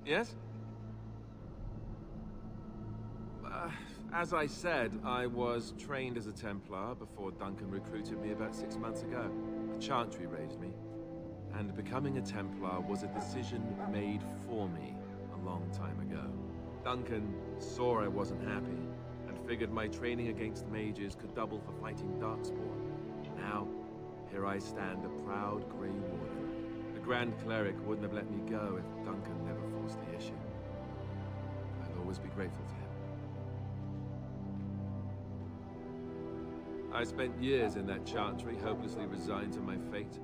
Yes? As I said, I was trained as a Templar before Duncan recruited me about 6 months ago. A Chantry raised me. And becoming a Templar was a decision made for me a long time ago. Duncan saw I wasn't happy, and figured my training against mages could double for fighting Darkspawn. Now, here I stand, a proud Grey Warden. The Grand Cleric wouldn't have let me go if Duncan never forced the issue. I'll always be grateful to him. I spent years in that Chantry, hopelessly resigned to my fate.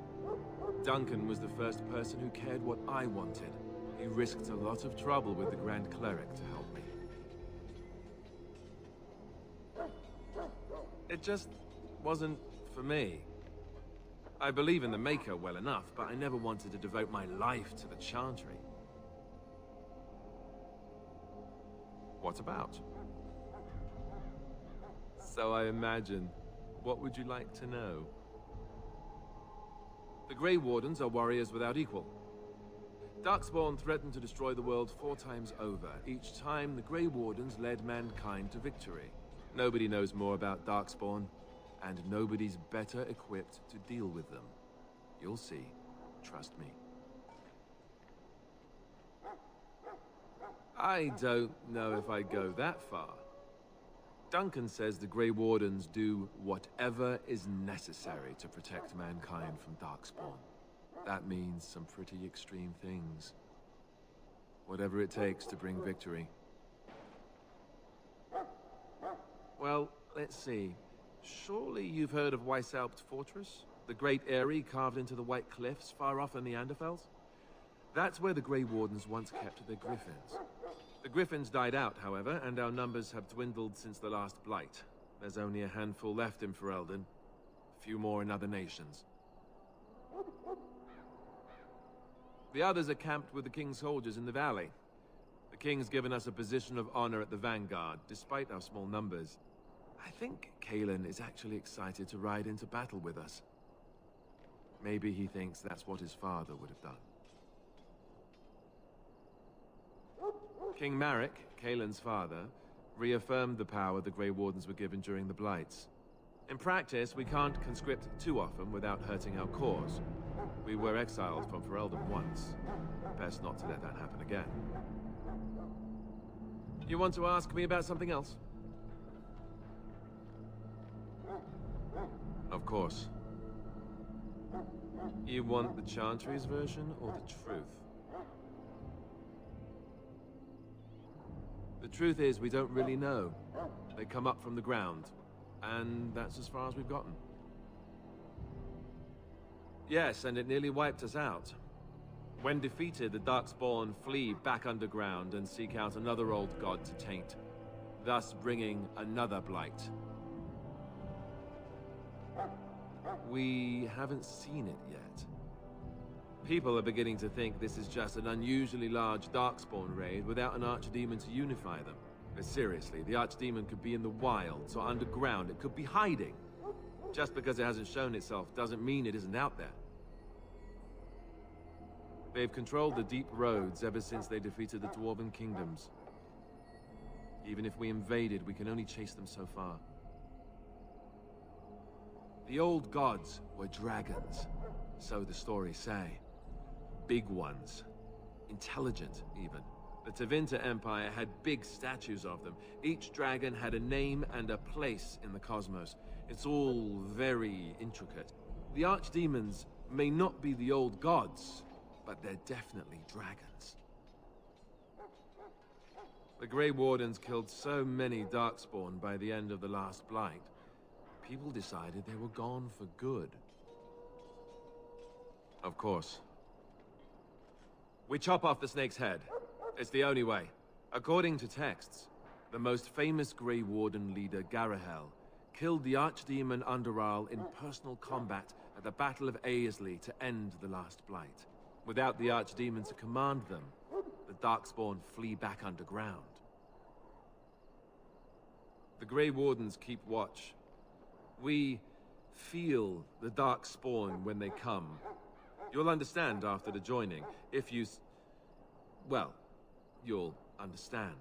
Duncan was the first person who cared what I wanted. He risked a lot of trouble with the Grand Cleric to help me. It just wasn't for me. I believe in the Maker well enough, but I never wanted to devote my life to the Chantry. What about? So I imagine. What would you like to know? The Grey Wardens are warriors without equal. Darkspawn threatened to destroy the world 4 times over. Each time, the Grey Wardens led mankind to victory. Nobody knows more about Darkspawn, and nobody's better equipped to deal with them. You'll see. Trust me. I don't know if I'd go that far. Duncan says the Grey Wardens do whatever is necessary to protect mankind from Darkspawn. That means some pretty extreme things. Whatever it takes to bring victory. Well, let's see. Surely you've heard of Weishaupt Fortress? The great eyrie carved into the White Cliffs far off in the Neanderthals? That's where the Grey Wardens once kept their griffins. The griffins died out, however, and our numbers have dwindled since the last Blight. There's only a handful left in Ferelden. A few more in other nations. The others are camped with the King's soldiers in the valley. The King's given us a position of honor at the vanguard, despite our small numbers. I think Kalen is actually excited to ride into battle with us. Maybe he thinks that's what his father would have done. King Marek, Kalen's father, reaffirmed the power the Grey Wardens were given during the Blights. In practice, we can't conscript too often without hurting our cause. We were exiled from Ferelden once. Best not to let that happen again. You want to ask me about something else? Of course. You want the Chantry's version or the truth? The truth is, we don't really know. They come up from the ground, and that's as far as we've gotten. Yes, and it nearly wiped us out. When defeated, the Darkspawn flee back underground and seek out another old god to taint, thus bringing another Blight. We haven't seen it yet. People are beginning to think this is just an unusually large Darkspawn raid without an Archdemon to unify them. But seriously, the Archdemon could be in the wilds or underground. It could be hiding. Just because it hasn't shown itself doesn't mean it isn't out there. They've controlled the deep roads ever since they defeated the Dwarven kingdoms. Even if we invaded, we can only chase them so far. The old gods were dragons, so the stories say. Big ones. Intelligent, even. The Tevinter Empire had big statues of them. Each dragon had a name and a place in the cosmos. It's all very intricate. The Archdemons may not be the old gods, but they're definitely dragons. The Grey Wardens killed so many Darkspawn by the end of the last Blight. People decided they were gone for good. Of course. We chop off the snake's head. It's the only way. According to texts, the most famous Grey Warden leader, Garahel, killed the Archdemon Underarl in personal combat at the Battle of Aesley to end the last Blight. Without the Archdemon to command them, the Darkspawn flee back underground. The Grey Wardens keep watch. We feel the Darkspawn when they come. You'll understand after the joining, if you... well, you'll understand.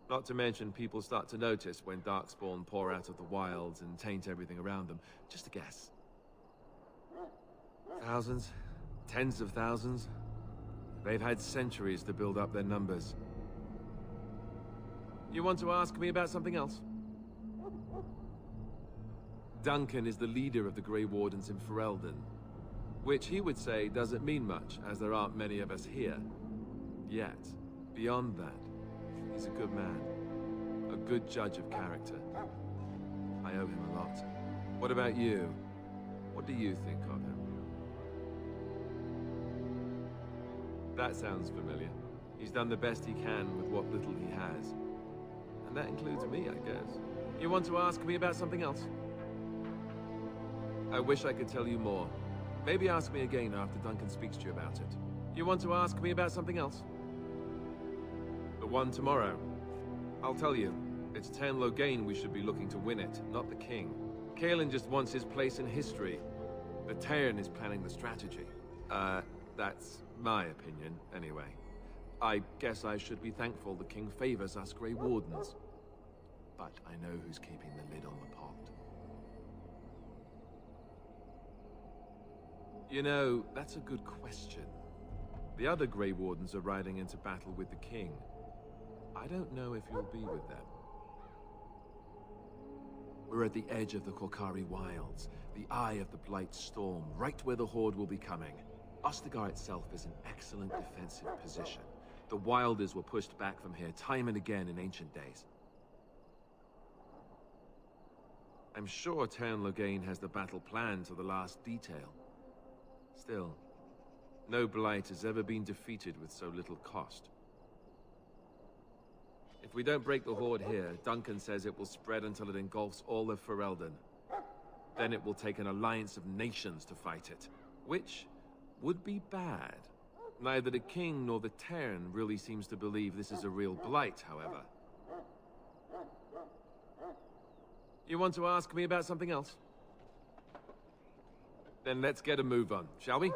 Not to mention people start to notice when Darkspawn pour out of the wilds and taint everything around them. Just a guess. Thousands? Tens of thousands? They've had centuries to build up their numbers. You want to ask me about something else? Duncan is the leader of the Grey Wardens in Ferelden, which he would say doesn't mean much, as there aren't many of us here. Yet, beyond that, he's a good man. A good judge of character. I owe him a lot. What about you? What do you think of him? That sounds familiar. He's done the best he can with what little he has. And that includes me, I guess. You want to ask me about something else? I wish I could tell you more. Maybe ask me again after Duncan speaks to you about it. You want to ask me about something else? The one tomorrow. I'll tell you. It's Tern Loghain we should be looking to win it, not the king. Kaelin just wants his place in history. The Tern is planning the strategy. That's my opinion, anyway. I guess I should be thankful the king favors us Grey Wardens. But I know who's keeping the lid on the pot. You know, that's a good question. The other Grey Wardens are riding into battle with the king. I don't know if you'll be with them. We're at the edge of the Korkari Wilds, the eye of the Blight Storm, right where the Horde will be coming. Ostagar itself is an excellent defensive position. The Wilders were pushed back from here time and again in ancient days. I'm sure Tern Loghain has the battle planned to the last detail. Still, no Blight has ever been defeated with so little cost. If we don't break the Horde here, Duncan says it will spread until it engulfs all of Ferelden. Then it will take an alliance of nations to fight it, which would be bad. Neither the king nor the Tern really seems to believe this is a real Blight, however. You want to ask me about something else? Then let's get a move on, shall we?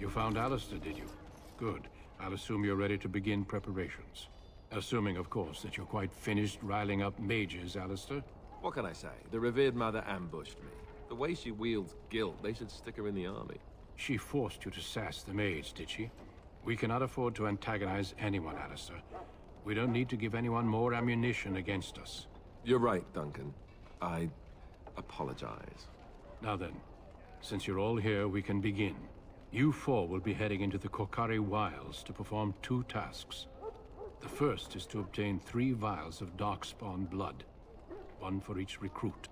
You found Alistair, did you? Good. I'll assume you're ready to begin preparations. Assuming, of course, that you're quite finished riling up mages, Alistair. What can I say? The revered mother ambushed me. The way she wields guilt, they should stick her in the army. She forced you to sass the mage, did she? We cannot afford to antagonize anyone, Alistair. We don't need to give anyone more ammunition against us. You're right, Duncan. I apologize. Now then, since you're all here, we can begin. You four will be heading into the Korcari Wilds to perform 2 tasks. The first is to obtain 3 vials of Darkspawn blood, 1 for each recruit.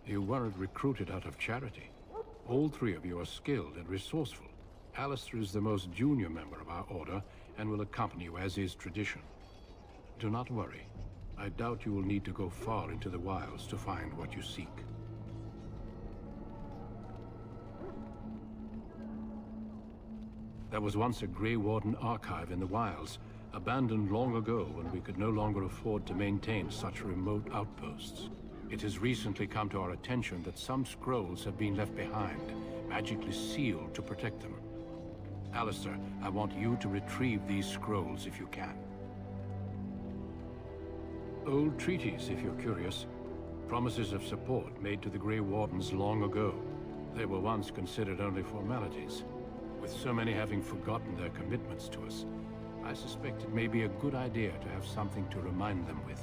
You weren't recruited out of charity. All 3 of you are skilled and resourceful. Alistair is the most junior member of our order and will accompany you as is tradition. Do not worry. I doubt you will need to go far into the wilds to find what you seek. There was once a Grey Warden archive in the wilds, abandoned long ago when we could no longer afford to maintain such remote outposts. It has recently come to our attention that some scrolls have been left behind, magically sealed to protect them. Alistair, I want you to retrieve these scrolls if you can. Old treaties, if you're curious. Promises of support made to the Grey Wardens long ago. They were once considered only formalities. With so many having forgotten their commitments to us, I suspect it may be a good idea to have something to remind them with.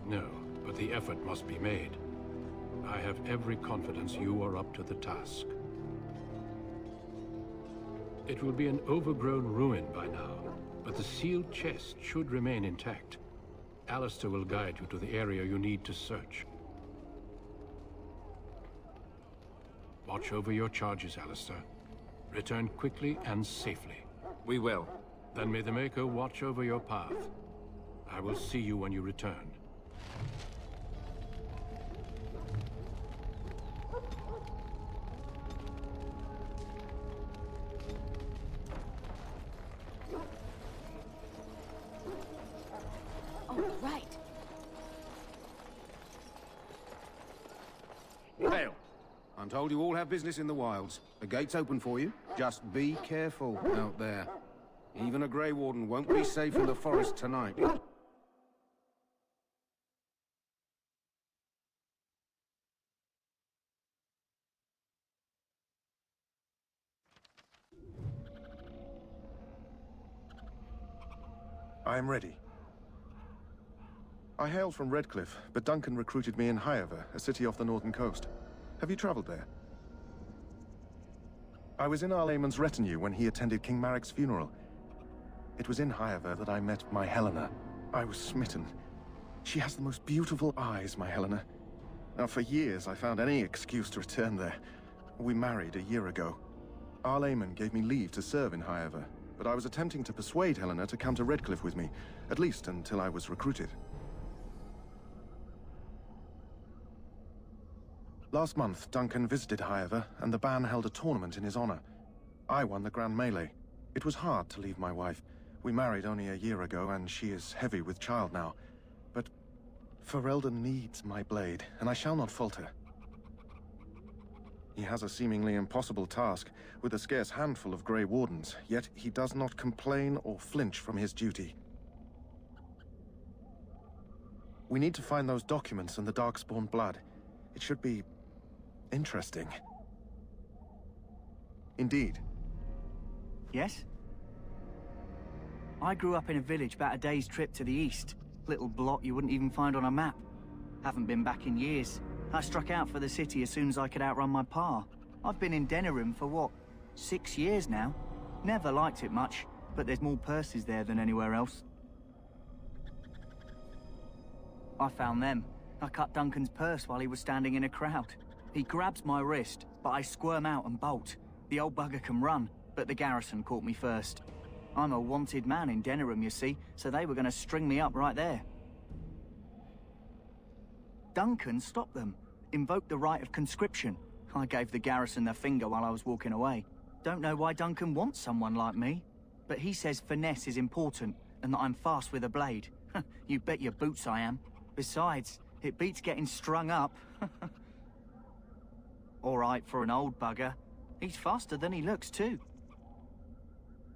No, but the effort must be made. I have every confidence you are up to the task. It will be an overgrown ruin by now, but the sealed chest should remain intact. Alistair will guide you to the area you need to search. Watch over your charges, Alistair. Return quickly and safely. We will. Then may the Maker watch over your path. I will see you when you return. All right. Hail. I'm told you all have business in the wilds. The gate's open for you. Just be careful out there. Even a Grey Warden won't be safe in the forest tonight. I am ready. I hail from Redcliffe, but Duncan recruited me in Highover, a city off the northern coast. Have you traveled there? I was in Arlayman's retinue when he attended King Maric's funeral. It was in Highover that I met my Helena. I was smitten. She has the most beautiful eyes, my Helena. Now, for years, I found any excuse to return there. We married a year ago. Arlayman gave me leave to serve in Highover, but I was attempting to persuade Helena to come to Redcliffe with me, at least until I was recruited. Last month, Duncan visited Highover, and the band held a tournament in his honor. I won the Grand Melee. It was hard to leave my wife. We married only a year ago, and she is heavy with child now. But Ferelden needs my blade, and I shall not falter. He has a seemingly impossible task, with a scarce handful of Grey Wardens, yet he does not complain or flinch from his duty. We need to find those documents and the Darkspawn blood. It should be interesting. Indeed. Yes? I grew up in a village about a day's trip to the east. Little blot you wouldn't even find on a map. Haven't been back in years. I struck out for the city as soon as I could outrun my pa. I've been in Denerim for what, 6 years now? Never liked it much, but there's more purses there than anywhere else. I found them. I cut Duncan's purse while he was standing in a crowd. He grabs my wrist, but I squirm out and bolt. The old bugger can run, but the garrison caught me first. I'm a wanted man in Denerim, you see, so they were going to string me up right there. Duncan stopped them, invoked the right of conscription. I gave the garrison the finger while I was walking away. Don't know why Duncan wants someone like me, but he says finesse is important and that I'm fast with a blade. You bet your boots I am. Besides, it beats getting strung up. All right for an old bugger. He's faster than he looks, too.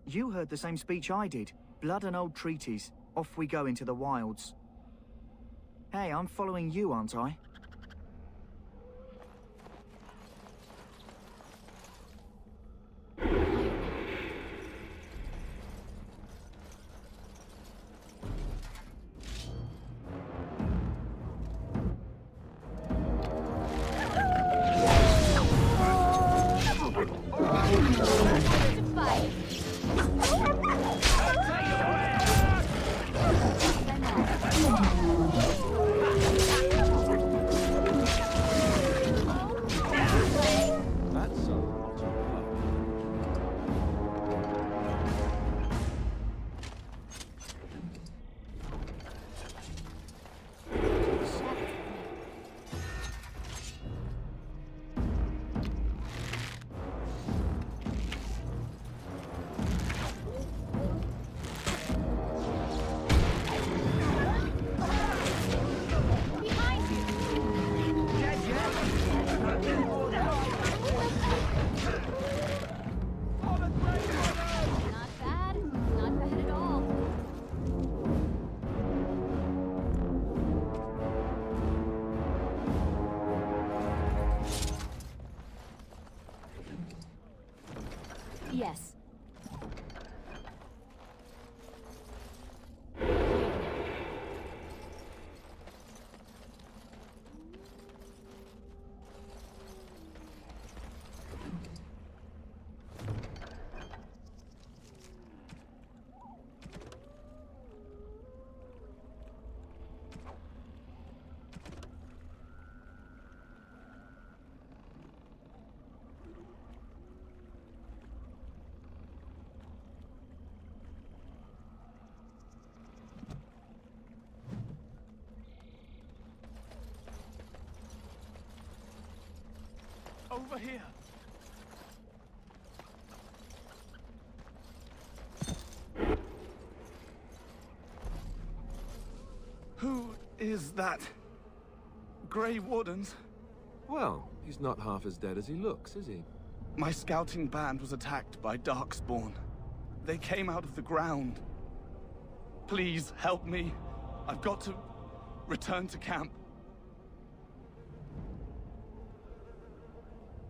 You heard the same speech I did. Blood and old treaties. Off we go into the wilds. Hey, I'm following you, aren't I? Over here! Who is that? Grey Wardens? Well, he's not half as dead as he looks, is he? My scouting band was attacked by Darkspawn. They came out of the ground. Please, help me. I've got to return to camp.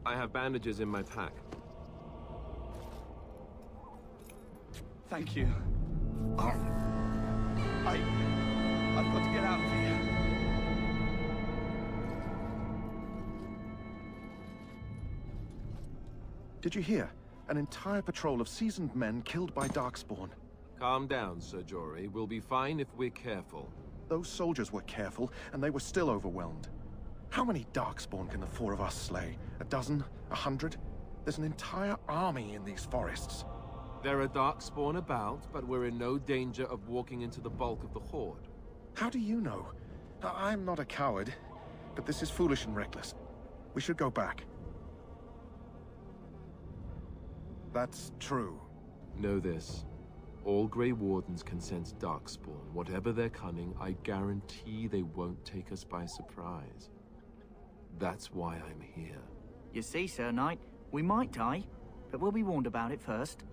I have bandages in my pack. Thank you. I've got to get out of here. Did you hear? An entire patrol of seasoned men killed by Darkspawn. Calm down, Sir Jory. We'll be fine if we're careful. Those soldiers were careful, and they were still overwhelmed. How many Darkspawn can the four of us slay? A dozen? 100? There's an entire army in these forests. There are Darkspawn about, but we're in no danger of walking into the bulk of the Horde. How do you know? I'm not a coward, but this is foolish and reckless. We should go back. That's true. Know this. All Grey Wardens can sense Darkspawn. Whatever their cunning, I guarantee they won't take us by surprise. That's why I'm here. You see, Sir Knight, we might die, but we'll be warned about it first.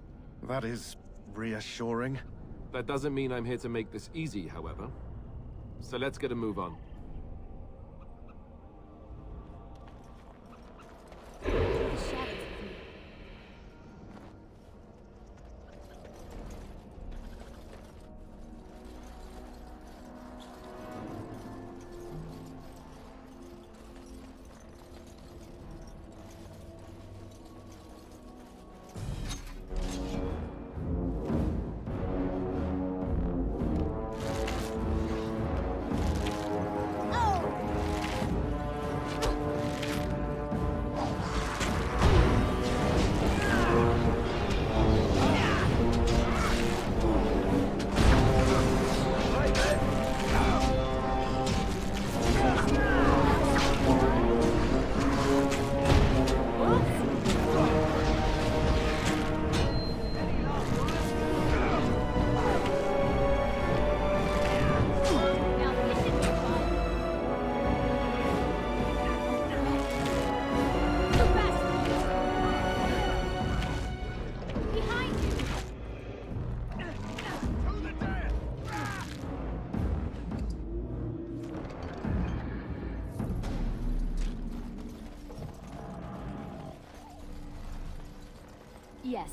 That is reassuring. That doesn't mean I'm here to make this easy, however. So let's get a move on. Yes.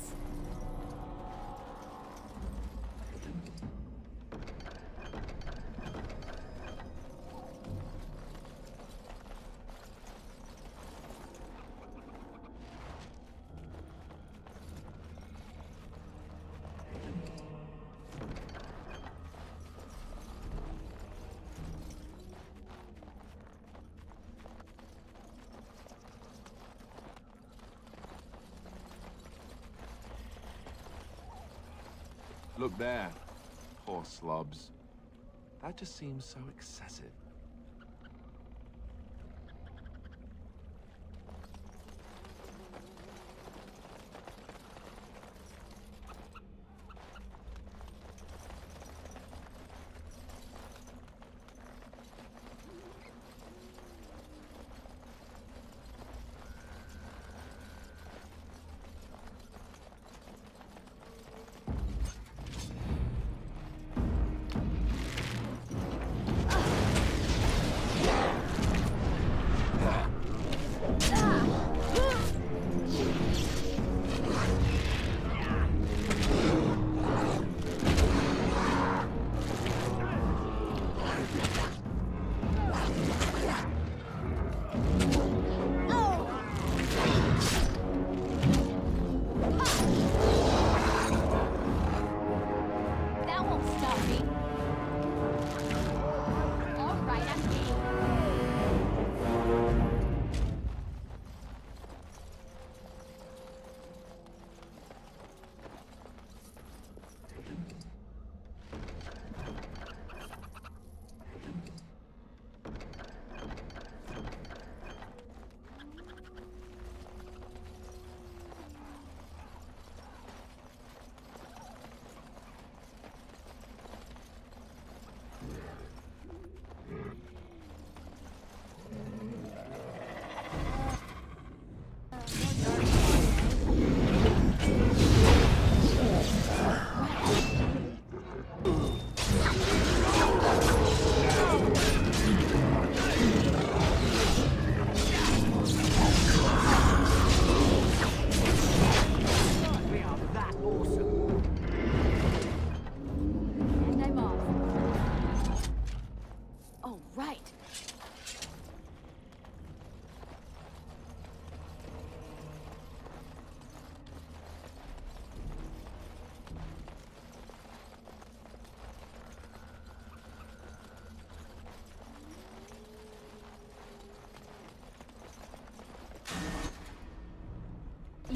Look there. Poor slobs. That just seems so excessive.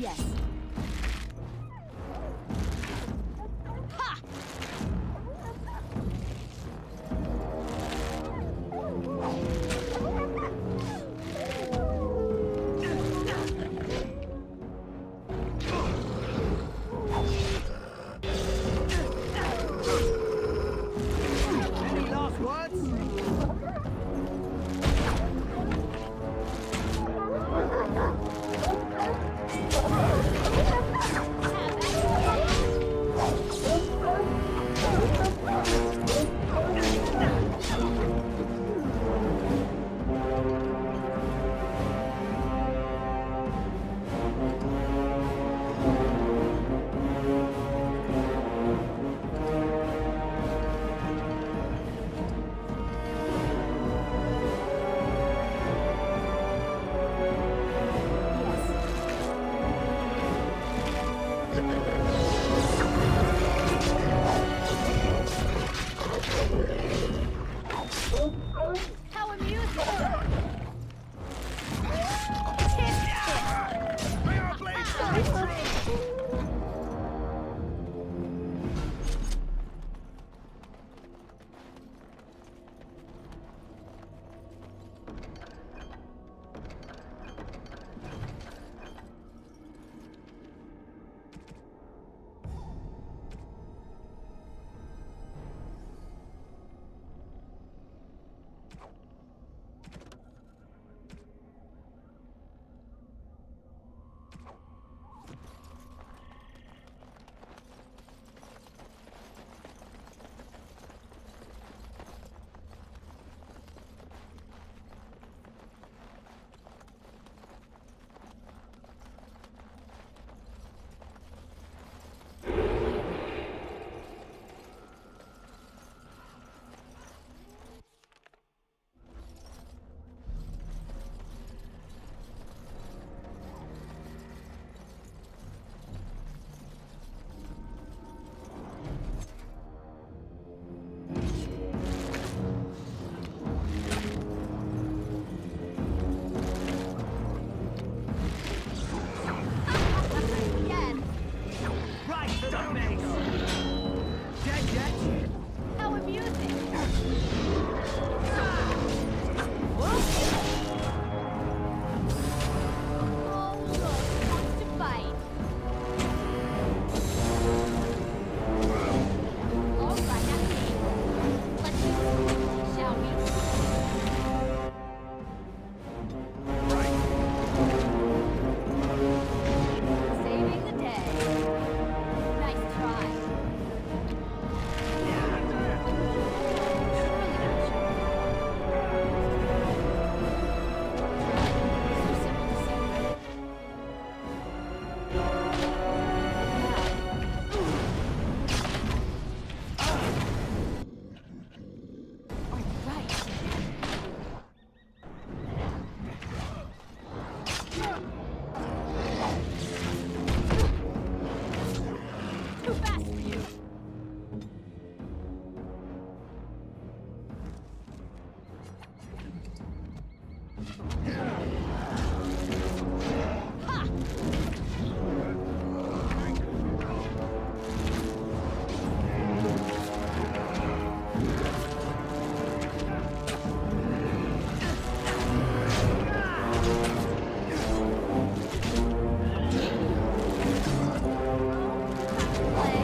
Yes. Ha! Any last words? How amusing! Yes! Right, dumbass! Dead yet? How amusing! Oh, look, wants to fight. All right, that's it. Let's do this, shall we? Saving the day. Nice try. So simple to see. All right. Too fast for you. Ha! Play.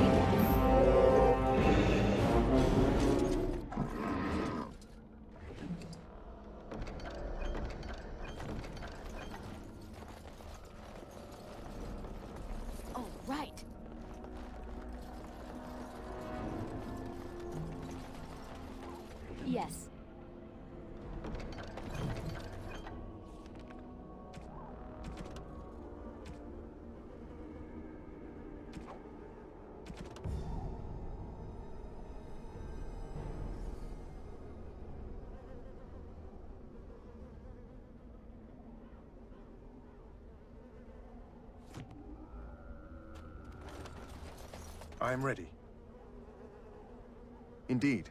Oh, right. Yes. I am ready. Indeed.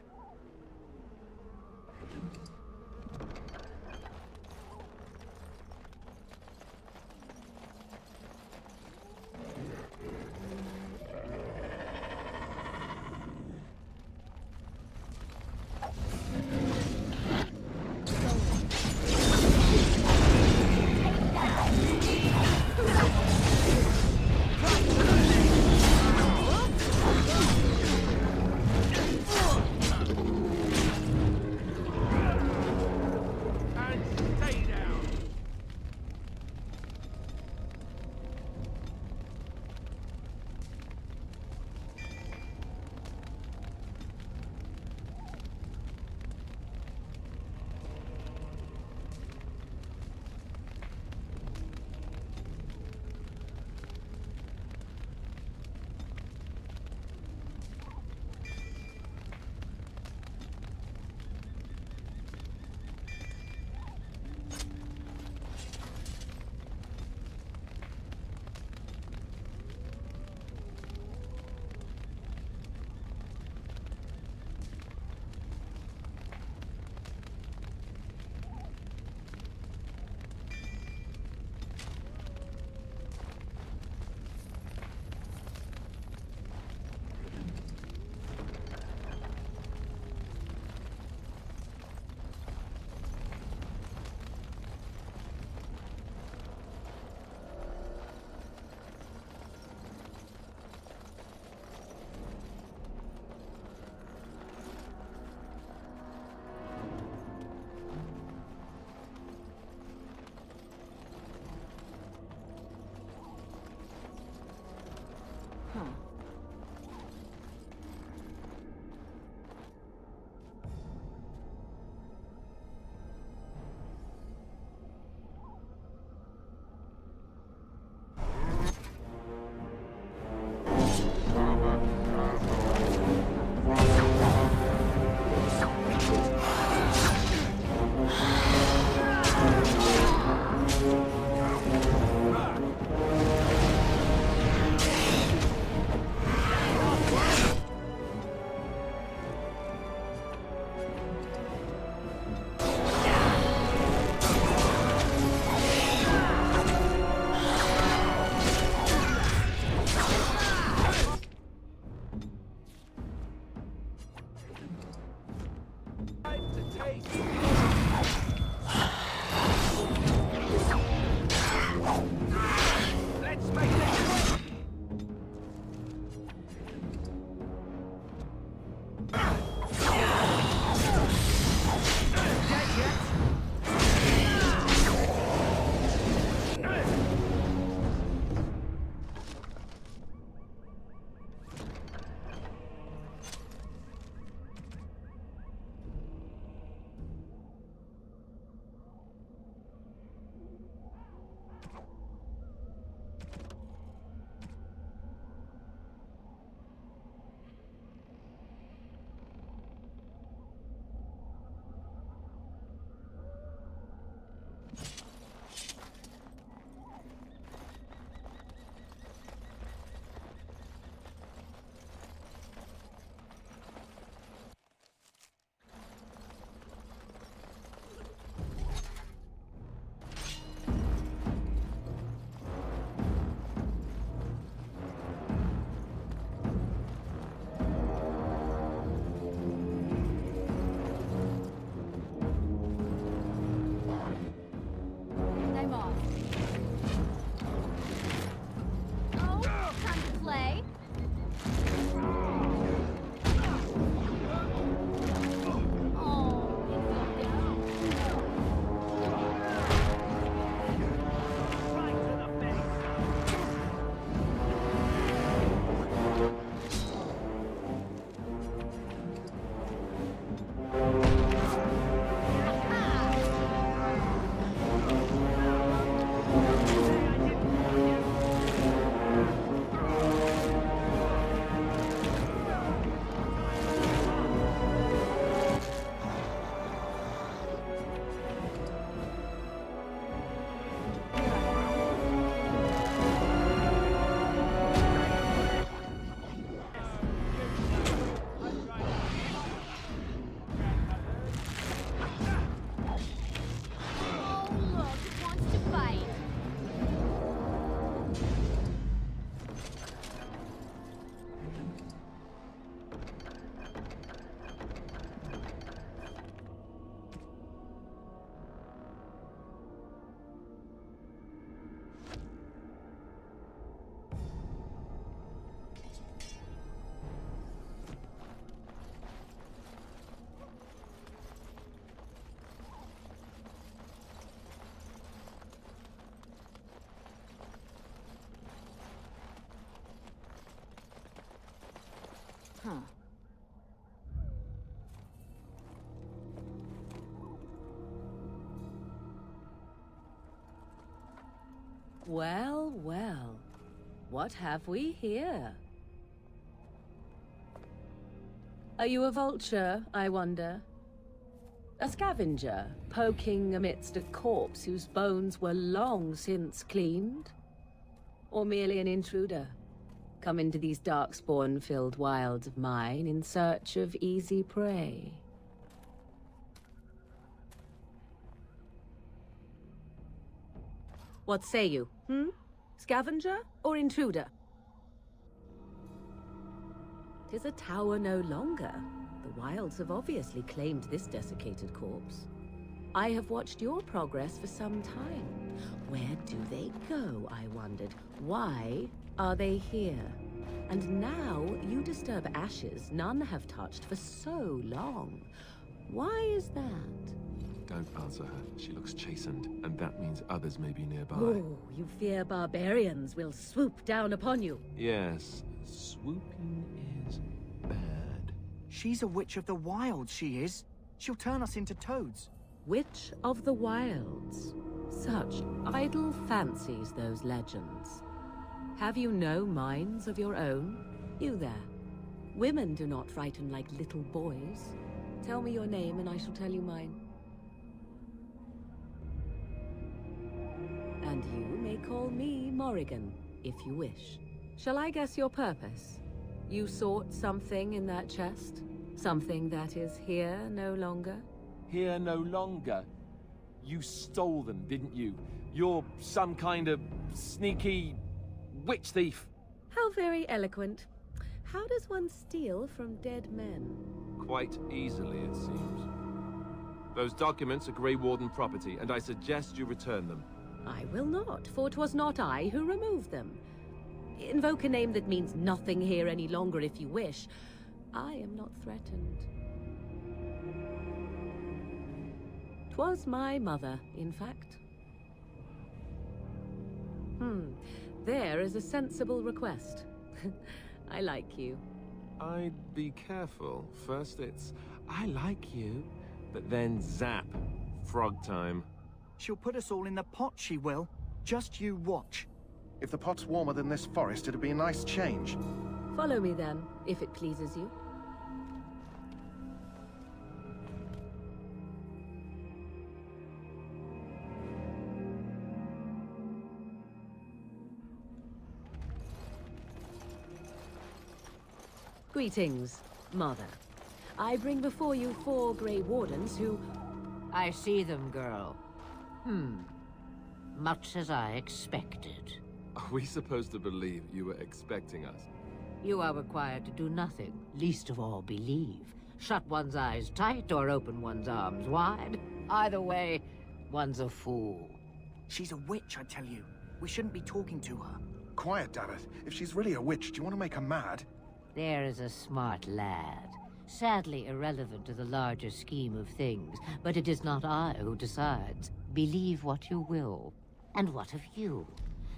Well, well. What have we here? Are you a vulture, I wonder? A scavenger, poking amidst a corpse whose bones were long since cleaned? Or merely an intruder, come into these darkspawn-filled wilds of mine in search of easy prey? What say you, Scavenger or intruder? 'Tis a tower no longer. The wilds have obviously claimed this desiccated corpse. I have watched your progress for some time. Where do they go, I wondered? Why are they here? And now you disturb ashes none have touched for so long. Why is that? Don't answer her. She looks chastened, and that means others may be nearby. Oh, you fear barbarians will swoop down upon you. Yes, swooping is bad. She's a witch of the wilds, she is. She'll turn us into toads. Witch of the Wilds. Such idle fancies, those legends. Have you no minds of your own? You there. Women do not frighten like little boys. Tell me your name and I shall tell you mine. And you may call me Morrigan, if you wish. Shall I guess your purpose? You sought something in that chest? Something that is here no longer? Here no longer. You stole them, didn't you? You're some kind of sneaky witch thief. How very eloquent. How does one steal from dead men? Quite easily, it seems. Those documents are Grey Warden property, and I suggest you return them. I will not, for 'twas not I who removed them. Invoke a name that means nothing here any longer if you wish. I am not threatened. 'Twas my mother, in fact. There is a sensible request. I like you. I'd be careful. First it's, I like you, but then zap. Frog time. She'll put us all in the pot, she will. Just you watch. If the pot's warmer than this forest, it'd be a nice change. Follow me then, if it pleases you. Greetings, Mother. I bring before you 4 Grey Wardens who... I see them, girl. Much as I expected. Are we supposed to believe you were expecting us? You are required to do nothing, least of all believe. Shut one's eyes tight or open one's arms wide. Either way, one's a fool. She's a witch, I tell you. We shouldn't be talking to her. Quiet, damn it. If she's really a witch, do you want to make her mad? There is a smart lad. Sadly irrelevant to the larger scheme of things, but it is not I who decides. Believe what you will. And what of you?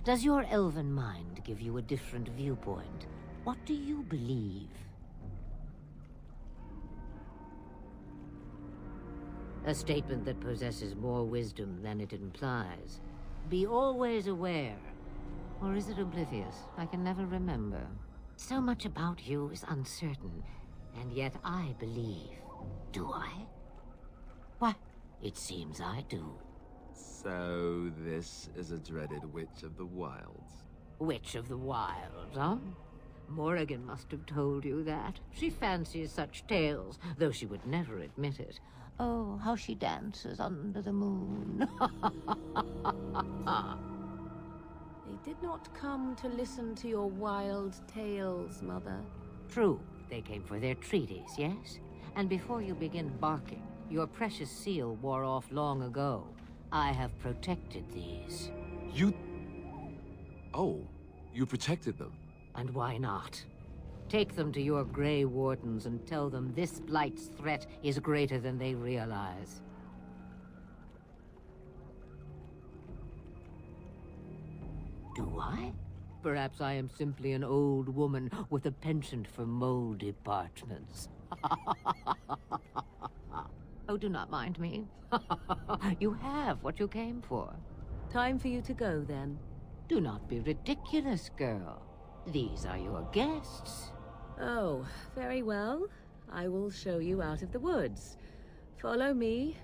Does your elven mind give you a different viewpoint? What do you believe? A statement that possesses more wisdom than it implies. Be always aware. Or is it oblivious? I can never remember. So much about you is uncertain, and yet I believe. Do I? Why, it seems I do. So this is a dreaded witch of the wilds. Witch of the Wilds, huh? Morrigan must have told you that. She fancies such tales, though she would never admit it. Oh, how she dances under the moon. They did not come to listen to your wild tales, Mother. True, they came for their treaties, yes? And before you begin barking, your precious seal wore off long ago. I have protected these. You... Oh, you protected them? And why not? Take them to your Grey Wardens and tell them this Blight's threat is greater than they realize. Do I? Perhaps I am simply an old woman with a penchant for moldy parchments. Oh, do not mind me. You have what you came for. Time for you to go, then. Do not be ridiculous, girl. These are your guests. Oh, very well. I will show you out of the woods. Follow me,